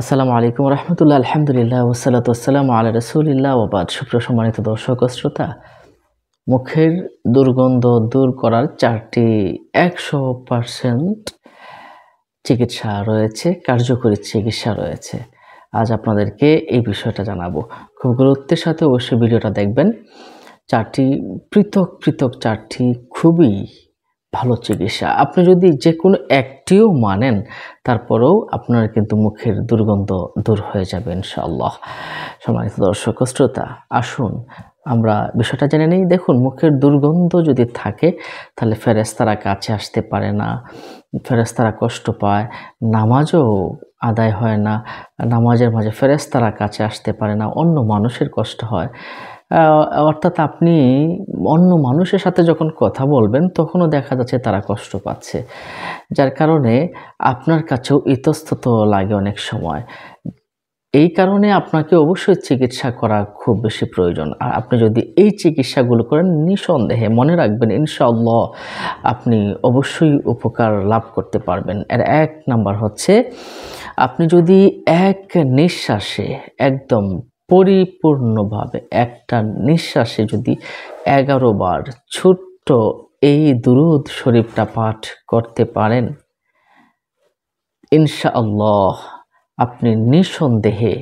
আসসালামু আলাইকুম রহমতুল্লাহ, আলহামদুলিল্লাহ, ওয়াসসালাতু ওয়াসসালামু আলা রাসূলিল্লাহ ওয়া বাদ। সুপ্রিয় সম্মানিত দর্শক ও শ্রোতা, মুখের দুর্গন্ধ দূর করার 4টি 100% চিকিৎসা রয়েছে, কার্যকরী চিকিৎসা রয়েছে। আজ আপনাদেরকে এই বিষয়টা জানাবো। খুব গুরুত্বের সাথে অবশ্যই ভিডিওটা দেখবেন। 4টি পৃথক 4টি খুবই ভালো চিকিৎসা। আপনি যদি যে কোনো একটিও মানেন, তারপরেও আপনার কিন্তু মুখের দুর্গন্ধ দূর হয়ে যাবে ইনশাআল্লাহ। সম্মানিত দর্শক ও শ্রোতা, আসুন আমরা বিষয়টা জেনে নিই। দেখুন, মুখের দুর্গন্ধ যদি থাকে তাহলে ফেরেশতারা কাছে আসতে পারে না, ফেরেশতারা কষ্ট পায়, নামাজও আদায় হয় না, নামাজের মাঝে ফেরেশতারা কাছে আসতে পারে না, অন্য মানুষের কষ্ট হয়। অর্থাৎ আপনি অন্য মানুষের সাথে যখন কথা বলবেন তখনও দেখা যাচ্ছে তারা কষ্ট পাচ্ছে, যার কারণে আপনার কাছেও ইতস্তত লাগে অনেক সময়। এই কারণে আপনাকে অবশ্যই চিকিৎসা করা খুব বেশি প্রয়োজন। আর আপনি যদি এই চিকিৎসাগুলো করেন, নিঃসন্দেহে মনে রাখবেন ইনশাআল্লাহ আপনি অবশ্যই উপকার লাভ করতে পারবেন। এর 1 নাম্বার হচ্ছে, আপনি যদি এক নিঃশ্বাসে একদম পরিপূর্ণভাবে একটা নিঃশ্বাসে যদি 11 বার ছোট্ট এই দুরূদ শরীফটা পাঠ করতে পারেন, ইনশাআল্লাহ আপনি নিঃসন্দেহে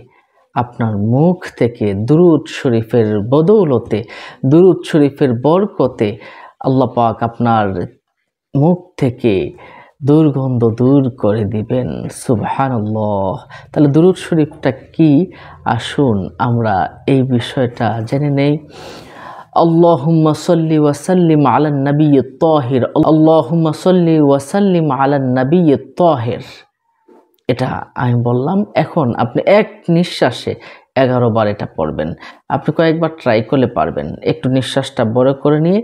আপনার মুখ থেকে দুরূদ শরীফের বদৌলতে, দুরূদ শরীফের বরকতে আল্লাহ পাক আপনার মুখ থেকে দুর্গন্ধ দূর করে দিবেন। সুবহানাল্লাহ। তাহলে দুরূদ শরীফটা কি? আসুন আমরা এই বিষয়টা জেনে নেই। আল্লাহুম্মা সাল্লি ওয়া সাল্লিম আলান নাবিয়্যিত তাহির, আল্লাহুম্মা সাল্লি ওয়া সাল্লিম আলান নাবিয়্যিত তাহির। এটা আমি বললাম। এখন আপনি এক নিঃশ্বাসে 11 বার এটা পড়বেন। আপনি কয়েকবার ট্রাই করলে পারবেন। একটু নিঃশ্বাসটা বড় করে নিয়ে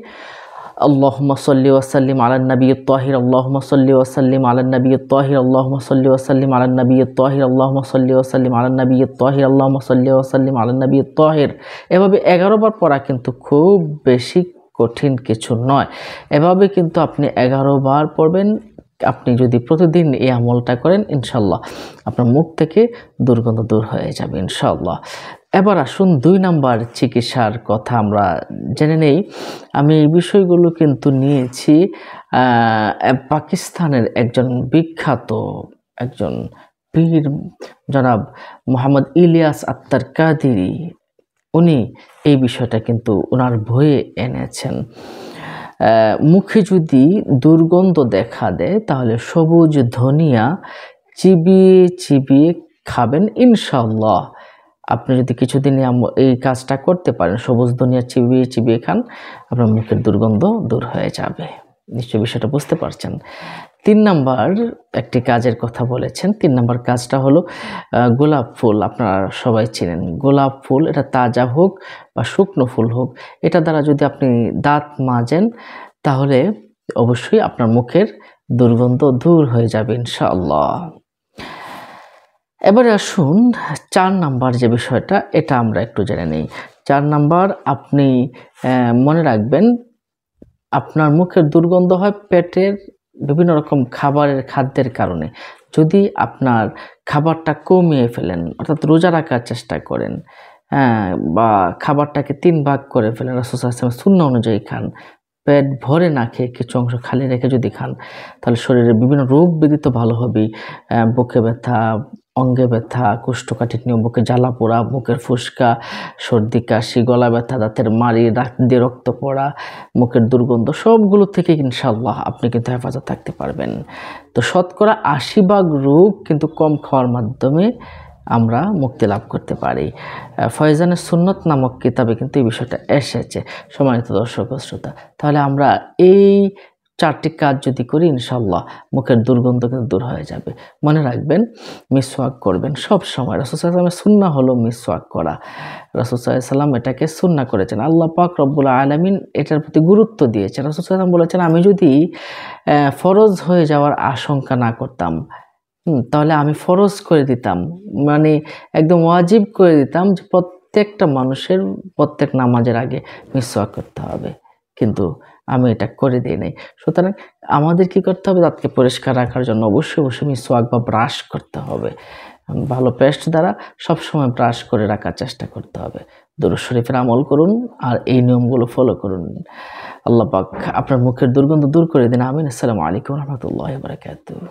আল্লাহুম্মা সাল্লি ওয়া সাল্লিম আলান নাবিয়্যিত তাহির, আল্লাহুম্মা সাল্লি ওয়া সাল্লিম আলান নাবিয়্যিত তাহির, আল্লাহুম্মা সাল্লি ওয়া সাল্লিম আলান নাবিয়্যিত তাহির, আল্লাহুম্মা সাল্লি ওয়া সাল্লিম আলান নাবিয়্যিত তাহির, আল্লাহুম্মা সাল্লি ওয়া সাল্লিম আলান নাবিয়্যিত তাহির। এভাবে 11 বার পড়া কিন্তু খুব বেশি কঠিন কিছু নয়। এভাবে কিন্তু আপনি 11 বার পড়বেন। আপনি যদি প্রতিদিন এই আমলটা করেন, ইনশাআল্লাহ আপনার মুখ থেকে দুর্গন্ধ দূর হয়ে যাবে ইনশাআল্লাহ। এবার আসুন 2 নাম্বার চিকিৎসার কথা আমরা জেনে নেই। আমি এই বিষয়গুলো কিন্তু নিয়েছি পাকিস্তানের একজন বিখ্যাত একজন পীর জনাব মোহাম্মদ ইলিয়াস আত্মার কাদিরি। উনি এই বিষয়টা কিন্তু ওনার বইয়ে এনেছেন। মুখে যদি দুর্গন্ধ দেখা দেয় তাহলে সবুজ ধনিয়া চিবিয়ে খাবেন ইনশাআল্লাহ। আপনি যদি কিছুদিন এই কাজটা করতে পারেন, সবুজ ধনিয়া চিবিয়ে খান, আপনার মুখের দুর্গন্ধ দূর হয়ে যাবে। নিশ্চয়ই বিষয়টা বুঝতে পারছেন। 3 নাম্বার একটি কাজের কথা বলেছেন। 3 নাম্বার কাজটা হলো গোলাপ ফুল। আপনারা সবাই চেনেন গোলাপ ফুল। এটা তাজা হোক বা শুকনো ফুল হোক, এটা দ্বারা যদি আপনি দাঁত মাজেন তাহলে অবশ্যই আপনার মুখের দুর্গন্ধ দূর হয়ে যাবে ইনশাআল্লাহ। এবারে আসুন 4 নাম্বার যে বিষয়টা, এটা আমরা একটু জেনে নিই। 4 নাম্বার, আপনি মনে রাখবেন আপনার মুখের দুর্গন্ধ হয় পেটের বিভিন্ন রকম খাদ্যের কারণে। যদি আপনার খাবারটা কমিয়ে ফেলেন, অর্থাৎ রোজা রাখার চেষ্টা করেন, বা খাবারটাকে 3 ভাগ করে ফেলেন, রাসূল সাল্লাল্লাহু আলাইহি ওয়াসাল্লাম সুন্নাহ অনুযায়ী খান, পেট ভরে না খেয়ে কিছু অংশ খালি রেখে যদি খান, তাহলে শরীরের বিভিন্ন রোগ ব্যাধি তো ভালো হবেই। বুকে ব্যথা, অঙ্গে ব্যথা, কোষ্ঠকাঠিন্য, বুকে জ্বালা পোড়া, মুখের ফুসকা, সর্দি কাশি, গলা ব্যথা, দাঁতের মাড়ি, দাঁত দিয়ে রক্ত পড়া, মুখের দুর্গন্ধ, সবগুলো থেকে ইনশাআল্লাহ আপনি কিন্তু হেফাজত থাকতে পারবেন। তো শতকরা 80 ভাগ রোগ কিন্তু কম খাওয়ার মাধ্যমে আমরা মুক্তি লাভ করতে পারি। ফয়জানের সুন্নত নামক কিতাবে কিন্তু এই বিষয়টা এসেছে। সম্মানিত দর্শক ও শ্রোতা, তাহলে আমরা এই 4টি কাজ যদি করি, ইনশাআল্লাহ মুখের দুর্গন্ধ কিন্তু দূর হয়ে যাবে। মনে রাখবেন, মিসওয়াক করবেন সব সময়। রাসূল সাল্লাল্লাহু আলাইহি ওয়াসাল্লামের সুন্নাহ হলো মিসওয়াক করা। রাসূল সাল্লাল্লাহু আলাইহি ওয়াসাল্লাম এটাকে সুন্নাহ করেছেন। আল্লাহ পাক রব্বুল আলামিন এটার প্রতি গুরুত্ব দিয়েছেন। রাসূল সাল্লাল্লাহু আলাইহি ওয়াসাল্লাম বলেছেন, আমি যদি ফরজ হয়ে যাওয়ার আশঙ্কা না করতাম, তাহলে আমি ফরজ করে দিতাম, মানে একদম ওয়াজিব করে দিতাম যে প্রত্যেকটা মানুষের প্রত্যেক নামাজের আগে মিসওয়াক করতে হবে। কিন্তু আমি এটা করে দিই নাই। সুতরাং আমাদের কি করতে হবে? দাঁতকে পরিষ্কার রাখার জন্য অবশ্যই মিসওয়াক বা ব্রাশ করতে হবে। ভালো পেস্ট দ্বারা সবসময় ব্রাশ করে রাখার চেষ্টা করতে হবে। দুরূদ শরীফের আমল করুন আর এই নিয়মগুলো ফলো করুন। আল্লাহ পাক আপনার মুখের দুর্গন্ধ দূর করে দিন। আমিন। আসসালামু আলাইকুম ওয়া রাহমাতুল্লাহি ওয়া বারাকাতুহু।